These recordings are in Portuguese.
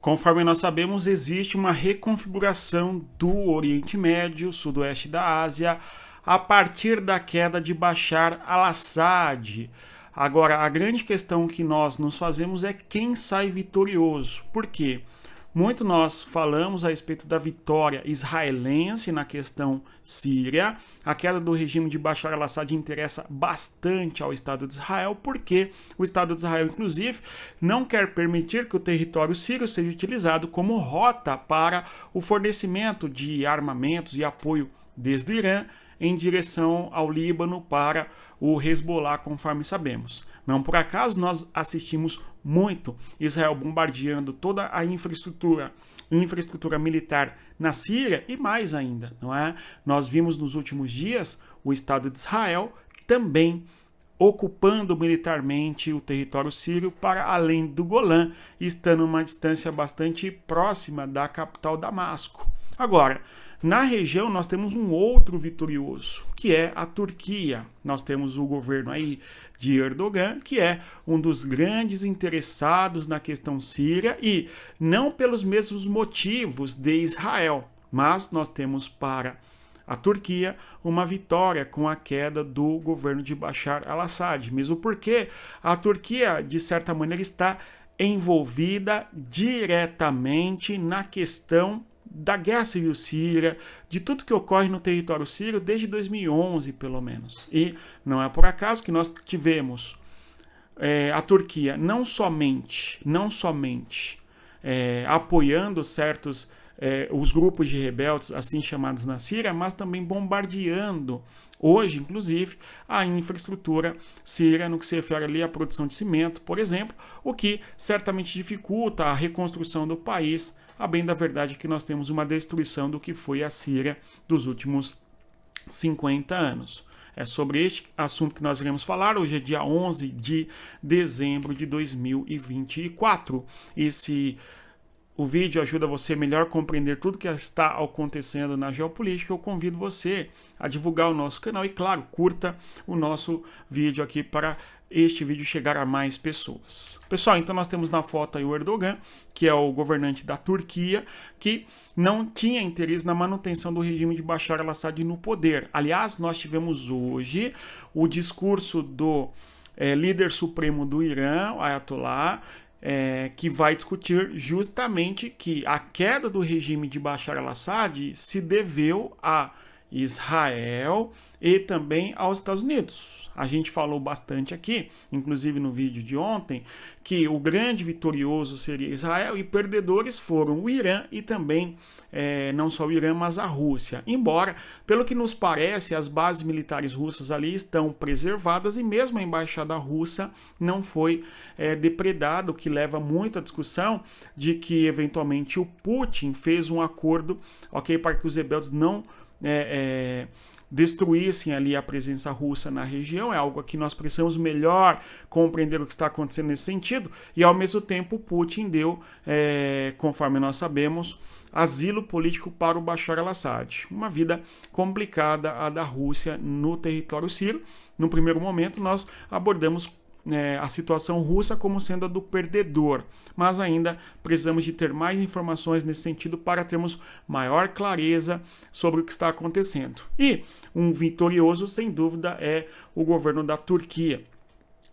Conforme nós sabemos, existe uma reconfiguração do Oriente Médio, sudoeste da Ásia, a partir da queda de Bashar al-Assad. Agora, a grande questão que nós nos fazemos é quem sai vitorioso. Por quê? Muito nós falamos a respeito da vitória israelense na questão síria. A queda do regime de Bashar al-Assad interessa bastante ao Estado de Israel, porque o Estado de Israel, inclusive, não quer permitir que o território sírio seja utilizado como rota para o fornecimento de armamentos e apoio desde o Irã em direção ao Líbano para o Hezbollah, conforme sabemos. Não por acaso nós assistimos muito Israel bombardeando toda a infraestrutura militar na Síria e mais ainda, não é? Nós vimos nos últimos dias o Estado de Israel também ocupando militarmente o território sírio para além do Golã, estando numa distância bastante próxima da capital Damasco. Agora, na região nós temos um outro vitorioso, que é a Turquia. Nós temos o governo aí de Erdogan, que é um dos grandes interessados na questão síria e não pelos mesmos motivos de Israel, mas nós temos para a Turquia uma vitória com a queda do governo de Bashar al-Assad, mesmo porque a Turquia, de certa maneira, está envolvida diretamente na questão da guerra civil síria, de tudo que ocorre no território sírio desde 2011, pelo menos. E não é por acaso que nós tivemos a Turquia não somente apoiando certos os grupos de rebeldes, assim chamados na Síria, mas também bombardeando, hoje, inclusive, a infraestrutura síria no que se refere ali à produção de cimento, por exemplo, o que certamente dificulta a reconstrução do país. A bem da verdade é que nós temos uma destruição do que foi a Síria dos últimos 50 anos. É sobre este assunto que nós iremos falar. Hoje é dia 11 de dezembro de 2024. O vídeo ajuda você a melhor compreender tudo que está acontecendo na geopolítica. Eu convido você a divulgar o nosso canal e, claro, curta o nosso vídeo aqui para este vídeo chegar a mais pessoas. Pessoal, então nós temos na foto aí o Erdogan, que é o governante da Turquia, que não tinha interesse na manutenção do regime de Bashar al-Assad no poder. Aliás, nós tivemos hoje o discurso do líder supremo do Irã, o Ayatollah, que vai discutir justamente que a queda do regime de Bashar al-Assad se deveu a Israel e também aos Estados Unidos. A gente falou bastante aqui, inclusive no vídeo de ontem, que o grande vitorioso seria Israel e perdedores foram o Irã e também, não só o Irã, mas a Rússia. Embora, pelo que nos parece, as bases militares russas ali estão preservadas e mesmo a embaixada russa não foi depredada, o que leva muito à discussão de que, eventualmente, o Putin fez um acordo, para que os rebeldes não destruíssem ali a presença russa na região. É algo que nós precisamos melhor compreender o que está acontecendo nesse sentido, e ao mesmo tempo o Putin deu, conforme nós sabemos, asilo político para o Bashar al-Assad. Uma vida complicada a da Rússia no território sírio. No primeiro momento nós abordamos a situação russa como sendo a do perdedor, mas ainda precisamos de ter mais informações nesse sentido para termos maior clareza sobre o que está acontecendo. E um vitorioso, sem dúvida, é o governo da Turquia.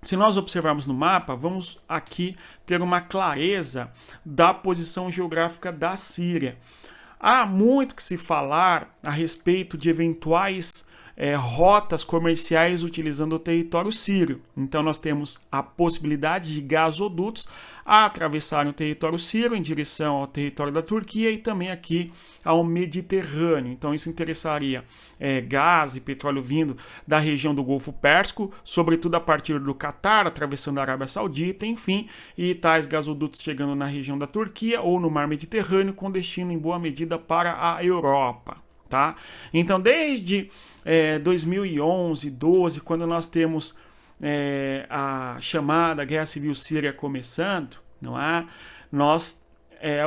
Se nós observarmos no mapa, vamos aqui ter uma clareza da posição geográfica da Síria. Há muito que se falar a respeito de eventuais rotas comerciais utilizando o território sírio. Então nós temos a possibilidade de gasodutos atravessarem o território sírio em direção ao território da Turquia e também aqui ao Mediterrâneo. Então isso interessaria gás e petróleo vindo da região do Golfo Pérsico, sobretudo a partir do Catar, atravessando a Arábia Saudita, enfim, e tais gasodutos chegando na região da Turquia ou no Mar Mediterrâneo, com destino em boa medida para a Europa. Tá? Então, desde 2011, 12, quando nós temos a chamada Guerra Civil Síria começando, não é? Nós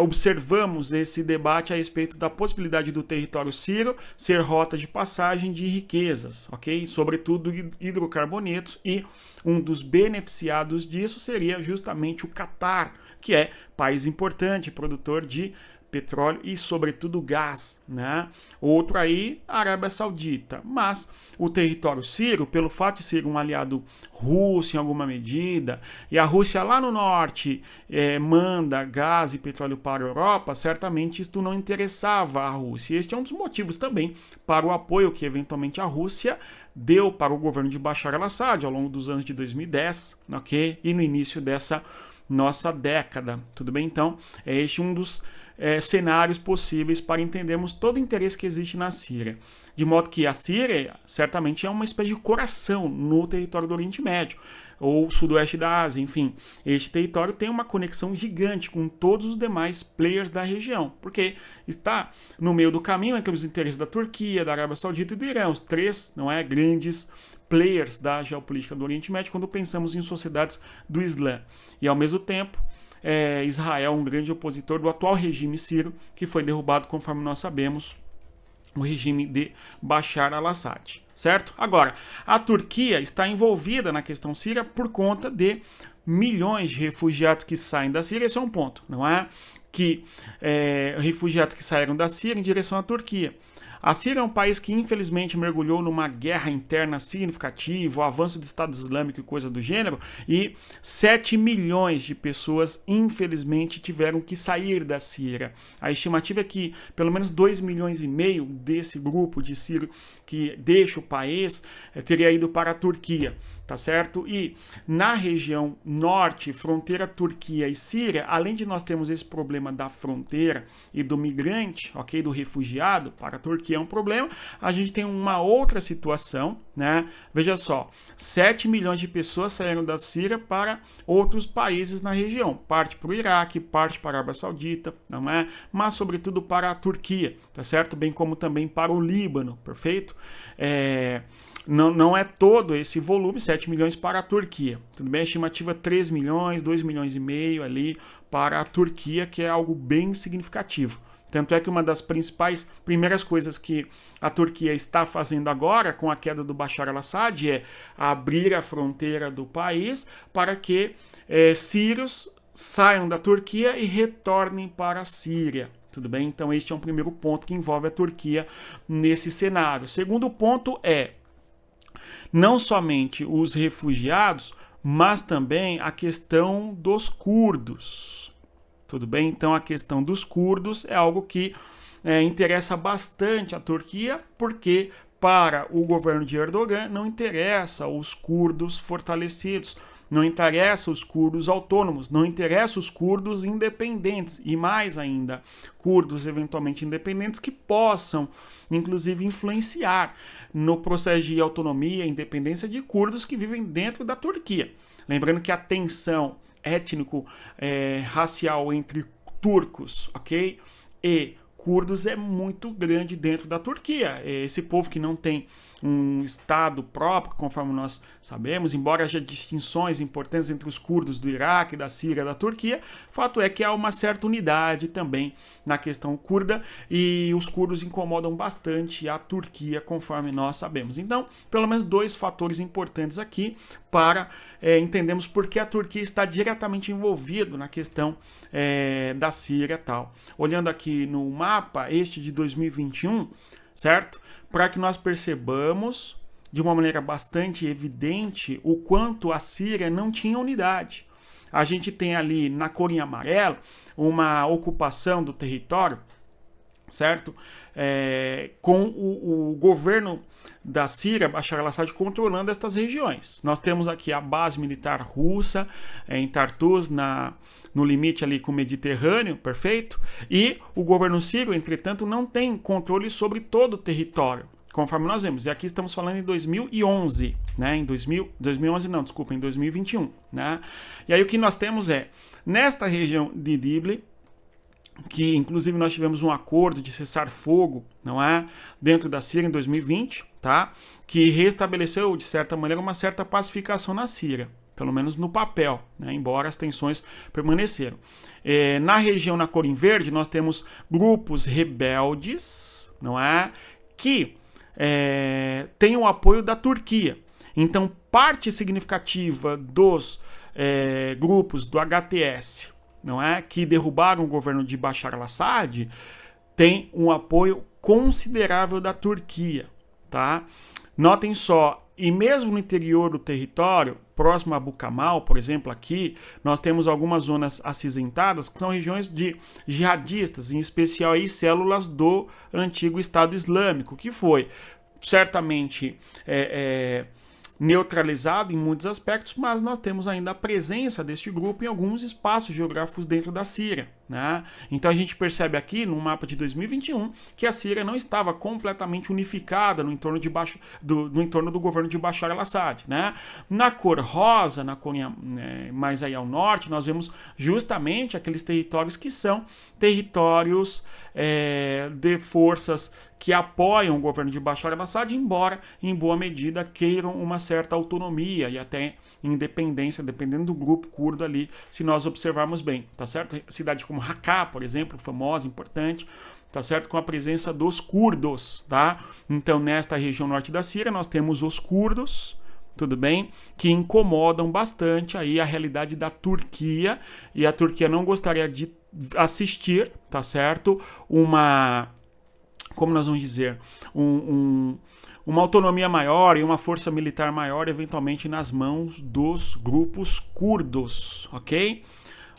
observamos esse debate a respeito da possibilidade do território sírio ser rota de passagem de riquezas, ok? Sobretudo hidrocarbonetos, e um dos beneficiados disso seria justamente o Catar, que é país importante, produtor de petróleo e, sobretudo, gás, né? Outro aí, a Arábia Saudita. Mas o território sírio, pelo fato de ser um aliado russo em alguma medida, e a Rússia lá no norte manda gás e petróleo para a Europa, certamente isto não interessava a Rússia. Este é um dos motivos também para o apoio que, eventualmente, a Rússia deu para o governo de Bashar al-Assad ao longo dos anos de 2010, ok? E no início dessa nossa década, tudo bem? Então, é este um dos cenários possíveis para entendermos todo o interesse que existe na Síria. De modo que a Síria certamente é uma espécie de coração no território do Oriente Médio, ou sudoeste da Ásia, enfim. Este território tem uma conexão gigante com todos os demais players da região, porque está no meio do caminho entre os interesses da Turquia, da Arábia Saudita e do Irã, os três, não é, grandes players da geopolítica do Oriente Médio quando pensamos em sociedades do Islã. E ao mesmo tempo, Israel, um grande opositor do atual regime sírio, que foi derrubado, conforme nós sabemos, o regime de Bashar al-Assad, certo? Agora, a Turquia está envolvida na questão síria por conta de milhões de refugiados que saem da Síria. Esse é um ponto, não é? Que refugiados que saíram da Síria em direção à Turquia. A Síria é um país que infelizmente mergulhou numa guerra interna significativa, o avanço do Estado Islâmico e coisa do gênero, e 7 milhões de pessoas infelizmente tiveram que sair da Síria. A estimativa é que pelo menos 2,5 milhões desse grupo de sírios que deixa o país teria ido para a Turquia, tá certo? E na região norte, fronteira Turquia e Síria, além de nós termos esse problema da fronteira e do migrante, ok, do refugiado para a Turquia é um problema, a gente tem uma outra situação, né? Veja só, 7 milhões de pessoas saíram da Síria para outros países na região, parte para o Iraque, parte para a Arábia Saudita, não é? Mas sobretudo para a Turquia, tá certo? Bem como também para o Líbano, perfeito? Não é todo esse volume, 7 milhões para a Turquia. Tudo bem? A estimativa 3 milhões, 2,5 milhões ali para a Turquia, que é algo bem significativo. Tanto é que uma das primeiras coisas que a Turquia está fazendo agora, com a queda do Bashar al-Assad, é abrir a fronteira do país para que sírios saiam da Turquia e retornem para a Síria. Tudo bem? Então este é um primeiro ponto que envolve a Turquia nesse cenário. Segundo ponto é não somente os refugiados, mas também a questão dos curdos. Tudo bem? Então a questão dos curdos é algo que interessa bastante a Turquia, porque para o governo de Erdogan não interessa os curdos fortalecidos, não interessa os curdos autônomos, não interessa os curdos independentes e mais ainda, curdos eventualmente independentes que possam inclusive influenciar no processo de autonomia e independência de curdos que vivem dentro da Turquia. Lembrando que a tensão étnico-racial entre turcos, ok? E curdos é muito grande dentro da Turquia. Esse povo que não tem um estado próprio, conforme nós sabemos, embora haja distinções importantes entre os curdos do Iraque, da Síria e da Turquia, fato é que há uma certa unidade também na questão curda e os curdos incomodam bastante a Turquia, conforme nós sabemos. Então, pelo menos dois fatores importantes aqui para entendemos por que a Turquia está diretamente envolvida na questão da Síria e tal. Olhando aqui no mapa, este de 2021, certo? Para que nós percebamos de uma maneira bastante evidente o quanto a Síria não tinha unidade. A gente tem ali na cor em amarelo uma ocupação do território, certo? Com o governo da Síria, Bashar al-Assad, controlando estas regiões. Nós temos aqui a base militar russa em Tartus, no limite ali com o Mediterrâneo, perfeito? E o governo sírio, entretanto, não tem controle sobre todo o território, conforme nós vemos. E aqui estamos falando em 2011, né? Em 2021, né? E aí o que nós temos nesta região de Idlib, que inclusive nós tivemos um acordo de cessar-fogo, não é, dentro da Síria em 2020, tá? Que restabeleceu de certa maneira uma certa pacificação na Síria, pelo menos no papel, né? Embora as tensões permaneceram. Na região na cor em verde nós temos grupos rebeldes, não é, que têm o apoio da Turquia. Então parte significativa dos grupos do HTS não é, que derrubaram o governo de Bashar al-Assad, tem um apoio considerável da Turquia, tá? Notem só, e mesmo no interior do território, próximo a Bukamal, por exemplo, aqui, nós temos algumas zonas acinzentadas, que são regiões de jihadistas, em especial aí células do antigo Estado Islâmico, que foi certamente neutralizado em muitos aspectos, mas nós temos ainda a presença deste grupo em alguns espaços geográficos dentro da Síria, né? Então a gente percebe aqui no mapa de 2021 que a Síria não estava completamente unificada no entorno do governo de Bashar al-Assad, né? Na cor rosa, na cor mais aí ao norte, nós vemos justamente aqueles territórios que são territórios de forças que apoiam o governo de Bashar al-Assad, embora em boa medida queiram uma certa autonomia e até independência, dependendo do grupo curdo ali, se nós observarmos bem, tá certo? Cidade como Raqqa, por exemplo, famosa, importante, tá certo? Com a presença dos curdos, tá? Então, nesta região norte da Síria, nós temos os curdos, tudo bem? Que incomodam bastante aí a realidade da Turquia, e a Turquia não gostaria de assistir, tá certo? Como nós vamos dizer, uma autonomia maior e uma força militar maior, eventualmente nas mãos dos grupos curdos, ok?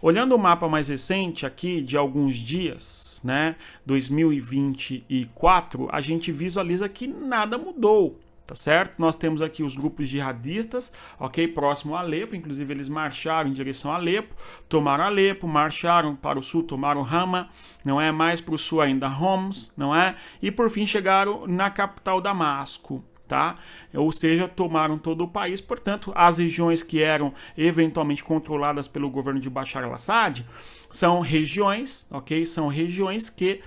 Olhando o mapa mais recente aqui, de alguns dias, né, 2024, a gente visualiza que nada mudou, tá certo? Nós temos aqui os grupos jihadistas, ok? Próximo a Alepo, inclusive eles marcharam em direção a Alepo, tomaram Alepo, marcharam para o sul, tomaram Hama, não é? Mais para o sul ainda Homs, não é? E por fim chegaram na capital Damasco, tá? Ou seja, tomaram todo o país. Portanto, as regiões que eram eventualmente controladas pelo governo de Bashar al-Assad são regiões, ok? São regiões que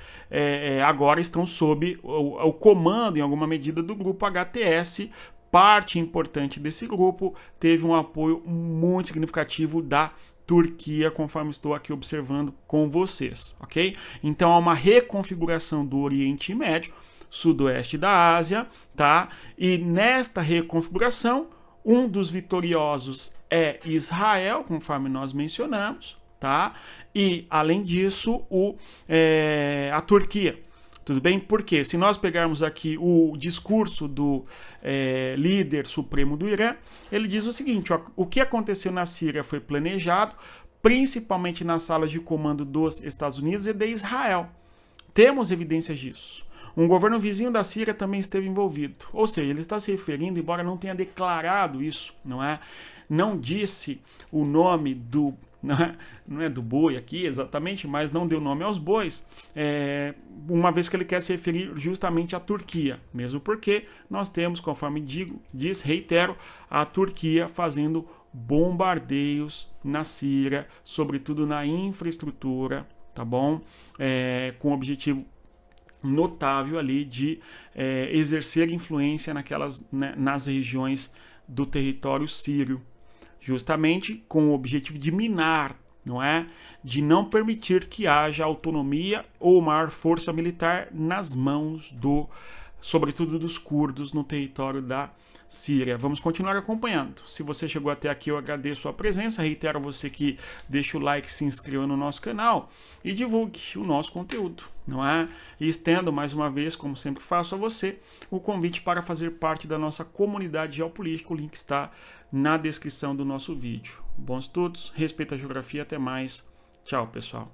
agora estão sob o comando, em alguma medida, do grupo HTS. Parte importante desse grupo teve um apoio muito significativo da Turquia, conforme estou aqui observando com vocês, ok? Então há uma reconfiguração do Oriente Médio, sudoeste da Ásia, tá? E nesta reconfiguração, um dos vitoriosos é Israel, conforme nós mencionamos, tá? E, além disso, a Turquia. Tudo bem? Porque se nós pegarmos aqui o discurso do líder supremo do Irã, ele diz o seguinte: ó, o que aconteceu na Síria foi planejado, principalmente nas salas de comando dos Estados Unidos e de Israel. Temos evidências disso. Um governo vizinho da Síria também esteve envolvido. Ou seja, ele está se referindo, embora não tenha declarado isso, não é? Não disse o nome do... Não é do boi aqui exatamente, mas não deu nome aos bois, uma vez que ele quer se referir justamente à Turquia, mesmo porque nós temos, conforme reitero, a Turquia fazendo bombardeios na Síria, sobretudo na infraestrutura, tá bom? Com o objetivo notável ali de exercer influência nas regiões do território sírio, justamente com o objetivo de minar, não é? De não permitir que haja autonomia ou maior força militar nas mãos sobretudo dos curdos no território da Síria. Vamos continuar acompanhando. Se você chegou até aqui, eu agradeço a presença. Reitero a você que deixe o like, se inscreva no nosso canal e divulgue o nosso conteúdo, não é? E estendo mais uma vez, como sempre faço a você, o convite para fazer parte da nossa comunidade geopolítica. O link está na descrição do nosso vídeo. Bons estudos, respeito à geografia, até mais. Tchau, pessoal.